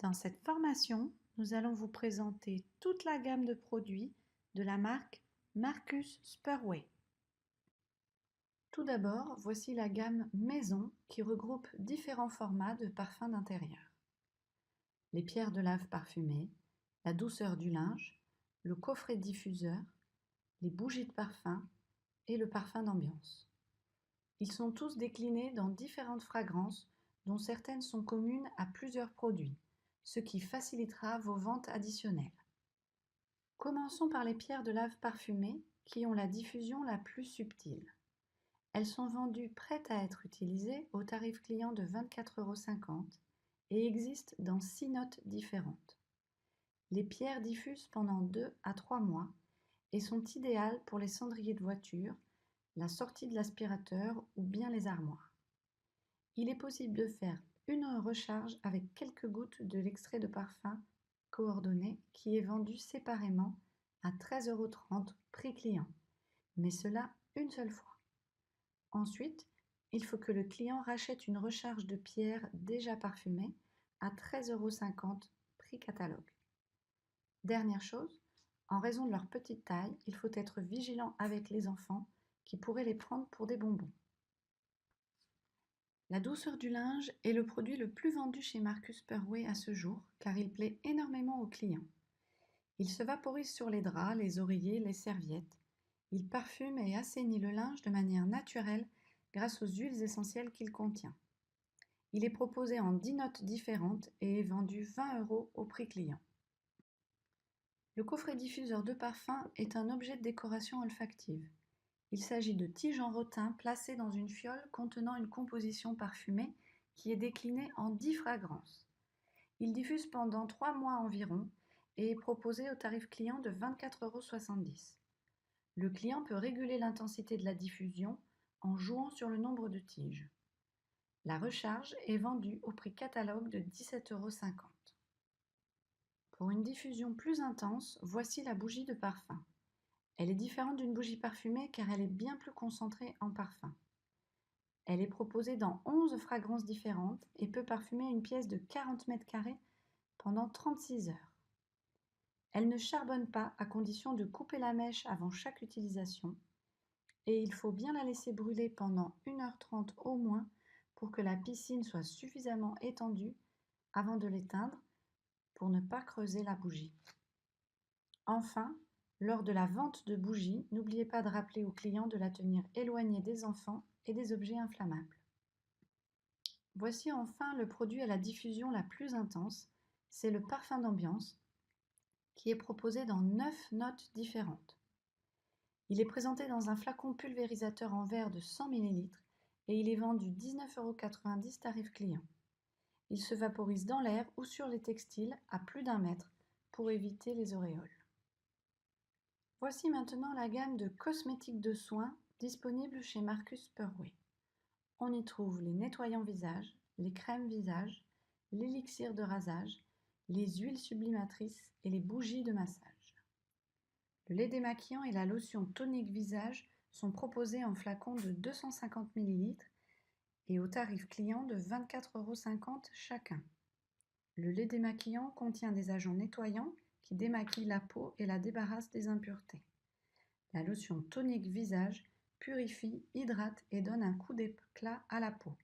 Dans cette formation, nous allons vous présenter toute la gamme de produits de la marque Marcus Spurway. Tout d'abord, voici la gamme Maison qui regroupe différents formats de parfums d'intérieur. Les pierres de lave parfumées, la douceur du linge, le coffret diffuseur, les bougies de parfum et le parfum d'ambiance. Ils sont tous déclinés dans différentes fragrances dont certaines sont communes à plusieurs produits, ce qui facilitera vos ventes additionnelles. Commençons par les pierres de lave parfumées qui ont la diffusion la plus subtile. Elles sont vendues prêtes à être utilisées au tarif client de 24,50 € et existent dans 6 notes différentes. Les pierres diffusent pendant 2 à 3 mois et sont idéales pour les cendriers de voiture, la sortie de l'aspirateur ou bien les armoires. Il est possible de faire une recharge avec quelques gouttes de l'extrait de parfum coordonné qui est vendu séparément à 13,30 € prix client, mais cela une seule fois. Ensuite, il faut que le client rachète une recharge de pierre déjà parfumée à 13,50 € prix catalogue. Dernière chose, en raison de leur petite taille, il faut être vigilant avec les enfants qui pourraient les prendre pour des bonbons. La douceur du linge est le produit le plus vendu chez Marcus Spurway à ce jour car il plaît énormément aux clients. Il se vaporise sur les draps, les oreillers, les serviettes. Il parfume et assainit le linge de manière naturelle grâce aux huiles essentielles qu'il contient. Il est proposé en 10 notes différentes et est vendu 20 € au prix client. Le coffret diffuseur de parfum est un objet de décoration olfactive. Il s'agit de tiges en rotin placées dans une fiole contenant une composition parfumée qui est déclinée en 10 fragrances. Il diffuse pendant 3 mois environ et est proposé au tarif client de 24,70 €. Le client peut réguler l'intensité de la diffusion en jouant sur le nombre de tiges. La recharge est vendue au prix catalogue de 17,50 €. Pour une diffusion plus intense, voici la bougie de parfum. Elle est différente d'une bougie parfumée car elle est bien plus concentrée en parfum. Elle est proposée dans 11 fragrances différentes et peut parfumer une pièce de 40 mètres carrés pendant 36 heures. Elle ne charbonne pas à condition de couper la mèche avant chaque utilisation et il faut bien la laisser brûler pendant 1h30 au moins pour que la piscine soit suffisamment étendue avant de l'éteindre pour ne pas creuser la bougie. Enfin, lors de la vente de bougies, n'oubliez pas de rappeler au client de la tenir éloignée des enfants et des objets inflammables. Voici enfin le produit à la diffusion la plus intense, c'est le parfum d'ambiance qui est proposé dans 9 notes différentes. Il est présenté dans un flacon pulvérisateur en verre de 100 ml et il est vendu 19,90 € tarif client. Il se vaporise dans l'air ou sur les textiles à plus d'1 mètre pour éviter les auréoles. Voici maintenant la gamme de cosmétiques de soins disponible chez Marcus Spurway. On y trouve les nettoyants visage, les crèmes visage, l'élixir de rasage, les huiles sublimatrices et les bougies de massage. Le lait démaquillant et la lotion tonique visage sont proposés en flacons de 250 ml et au tarif client de 24,50 € chacun. Le lait démaquillant contient des agents nettoyants qui démaquillent la peau et la débarrassent des impuretés. La lotion tonique visage purifie, hydrate et donne un coup d'éclat à la peau.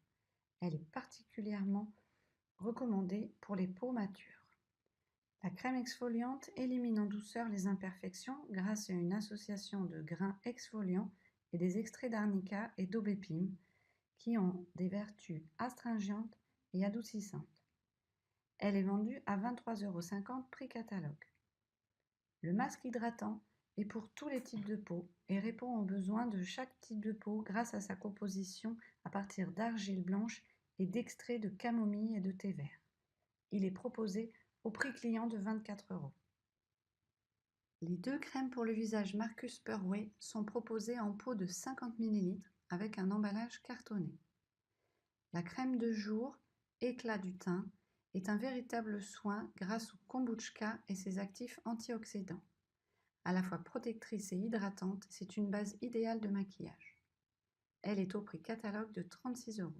Elle est particulièrement recommandée pour les peaux matures. La crème exfoliante élimine en douceur les imperfections grâce à une association de grains exfoliants et des extraits d'arnica et d'aubépine qui ont des vertus astringentes et adoucissantes. Elle est vendue à 23,50 € prix catalogue. Le masque hydratant est pour tous les types de peau et répond aux besoins de chaque type de peau grâce à sa composition à partir d'argile blanche et d'extraits de camomille et de thé vert. Il est proposé au prix client de 24 €. Les 2 crèmes pour le visage Marcus Spurway sont proposées en pot de 50 ml avec un emballage cartonné. La crème de jour Éclat du teint est un véritable soin grâce au kombucha et ses actifs antioxydants. À la fois protectrice et hydratante, c'est une base idéale de maquillage. Elle est au prix catalogue de 36 €.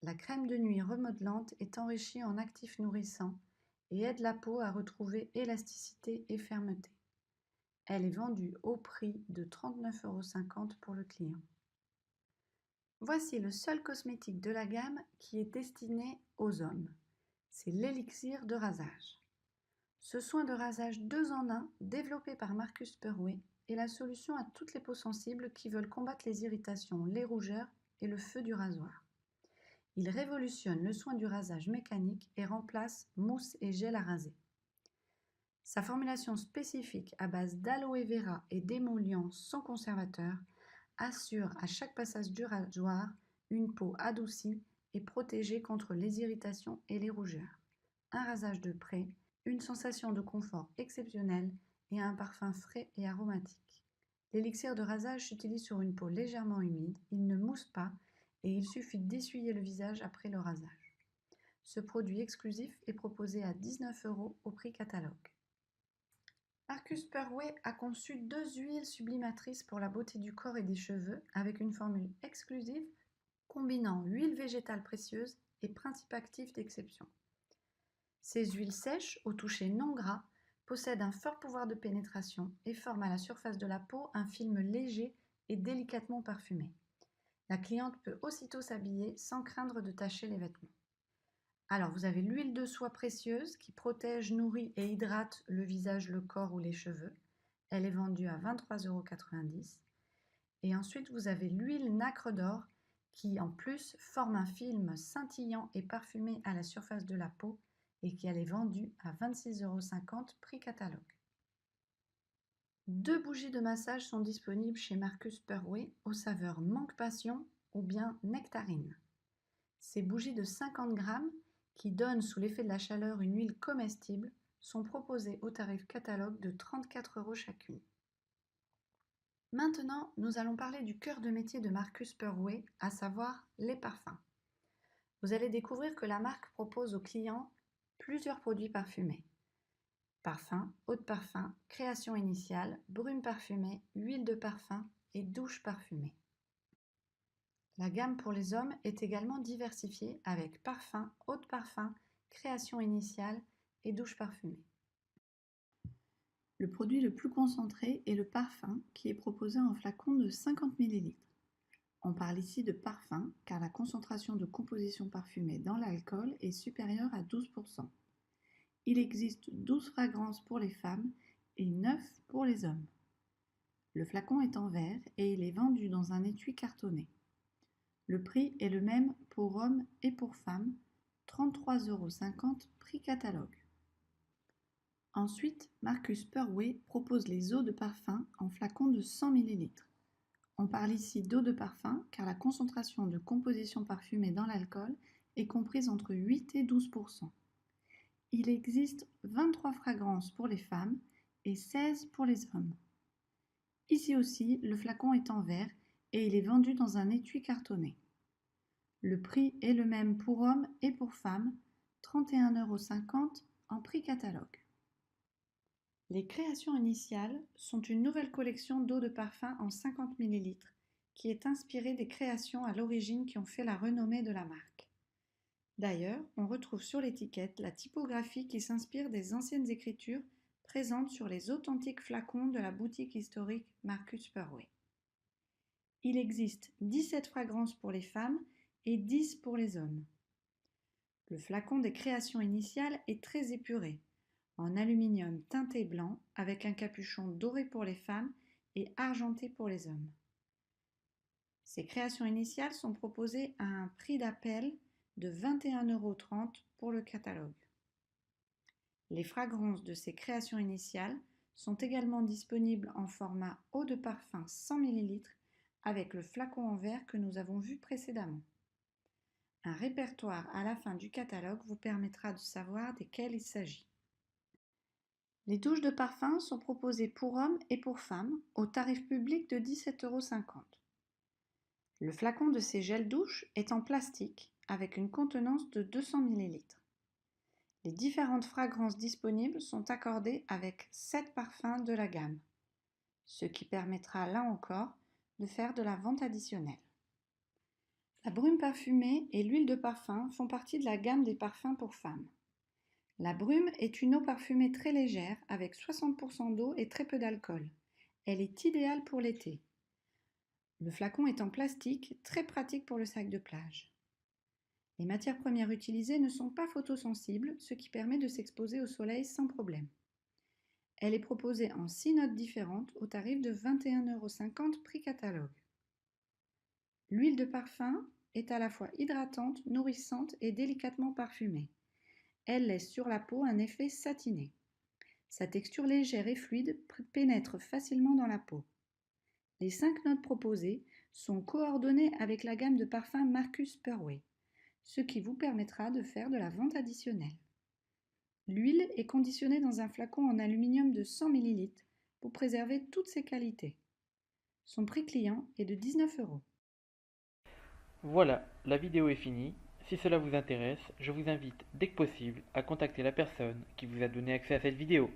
La crème de nuit remodelante est enrichie en actifs nourrissants et aide la peau à retrouver élasticité et fermeté. Elle est vendue au prix de 39,50 € pour le client. Voici le seul cosmétique de la gamme qui est destiné aux hommes. C'est l'élixir de rasage. Ce soin de rasage 2 en 1, développé par Marcus Perway, est la solution à toutes les peaux sensibles qui veulent combattre les irritations, les rougeurs et le feu du rasoir. Il révolutionne le soin du rasage mécanique et remplace mousse et gel à raser. Sa formulation spécifique à base d'aloe vera et d'émollient sans conservateur assure à chaque passage du rasoir une peau adoucie et protégée contre les irritations et les rougeurs. Un rasage de près, une sensation de confort exceptionnelle et un parfum frais et aromatique. L'élixir de rasage s'utilise sur une peau légèrement humide, il ne mousse pas et il suffit d'essuyer le visage après le rasage. Ce produit exclusif est proposé à 19 € au prix catalogue. Marcus Perway a conçu 2 huiles sublimatrices pour la beauté du corps et des cheveux avec une formule exclusive combinant huile végétale précieuse et principes actifs d'exception. Ces huiles sèches, au toucher non gras, possèdent un fort pouvoir de pénétration et forment à la surface de la peau un film léger et délicatement parfumé. La cliente peut aussitôt s'habiller sans craindre de tacher les vêtements. Alors, vous avez l'huile de soie précieuse qui protège, nourrit et hydrate le visage, le corps ou les cheveux. Elle est vendue à 23,90 €. Et ensuite, vous avez l'huile nacre d'or qui, en plus, forme un film scintillant et parfumé à la surface de la peau et qui est vendue à 26,50 € prix catalogue. 2 bougies de massage sont disponibles chez Marcus Perway aux saveurs mangue passion ou bien nectarine. Ces bougies de 50 grammes qui donnent sous l'effet de la chaleur une huile comestible sont proposées au tarif catalogue de 34 € chacune. Maintenant, nous allons parler du cœur de métier de Marcus Perway, à savoir les parfums. Vous allez découvrir que la marque propose aux clients plusieurs produits parfumés. Parfum, eau de parfum, création initiale, brume parfumée, huile de parfum et douche parfumée. La gamme pour les hommes est également diversifiée avec parfum, eau de parfum, création initiale et douche parfumée. Le produit le plus concentré est le parfum qui est proposé en flacon de 50 ml. On parle ici de parfum car la concentration de composition parfumée dans l'alcool est supérieure à 12%. Il existe 12 fragrances pour les femmes et 9 pour les hommes. Le flacon est en verre et il est vendu dans un étui cartonné. Le prix est le même pour hommes et pour femmes, 33,50 € prix catalogue. Ensuite, Marcus Perway propose les eaux de parfum en flacon de 100 ml. On parle ici d'eau de parfum car la concentration de composition parfumée dans l'alcool est comprise entre 8 et 12%. Il existe 23 fragrances pour les femmes et 16 pour les hommes. Ici aussi, le flacon est en verre et il est vendu dans un étui cartonné. Le prix est le même pour hommes et pour femmes, 31,50 € en prix catalogue. Les créations initiales sont une nouvelle collection d'eau de parfum en 50 ml qui est inspirée des créations à l'origine qui ont fait la renommée de la marque. D'ailleurs, on retrouve sur l'étiquette la typographie qui s'inspire des anciennes écritures présentes sur les authentiques flacons de la boutique historique Marcus Perway. Il existe 17 fragrances pour les femmes et 10 pour les hommes. Le flacon des créations initiales est très épuré, en aluminium teinté blanc avec un capuchon doré pour les femmes et argenté pour les hommes. Ces créations initiales sont proposées à un prix d'appel de 21,30 € pour le catalogue. Les fragrances de ces créations initiales sont également disponibles en format eau de parfum 100 ml avec le flacon en verre que nous avons vu précédemment. Un répertoire à la fin du catalogue vous permettra de savoir desquels il s'agit. Les douches de parfum sont proposées pour hommes et pour femmes au tarif public de 17,50 €. Le flacon de ces gels douche est en plastique avec une contenance de 200 ml. Les différentes fragrances disponibles sont accordées avec 7 parfums de la gamme, ce qui permettra là encore de faire de la vente additionnelle. La brume parfumée et l'huile de parfum font partie de la gamme des parfums pour femmes. La brume est une eau parfumée très légère avec 60% d'eau et très peu d'alcool. Elle est idéale pour l'été. Le flacon est en plastique, très pratique pour le sac de plage. Les matières premières utilisées ne sont pas photosensibles, ce qui permet de s'exposer au soleil sans problème. Elle est proposée en 6 notes différentes au tarif de 21,50 € prix catalogue. L'huile de parfum est à la fois hydratante, nourrissante et délicatement parfumée. Elle laisse sur la peau un effet satiné. Sa texture légère et fluide pénètre facilement dans la peau. Les 5 notes proposées sont coordonnées avec la gamme de parfums Marcus Purway, ce qui vous permettra de faire de la vente additionnelle. L'huile est conditionnée dans un flacon en aluminium de 100 ml pour préserver toutes ses qualités. Son prix client est de 19 €. Voilà, la vidéo est finie. Si cela vous intéresse, je vous invite dès que possible à contacter la personne qui vous a donné accès à cette vidéo.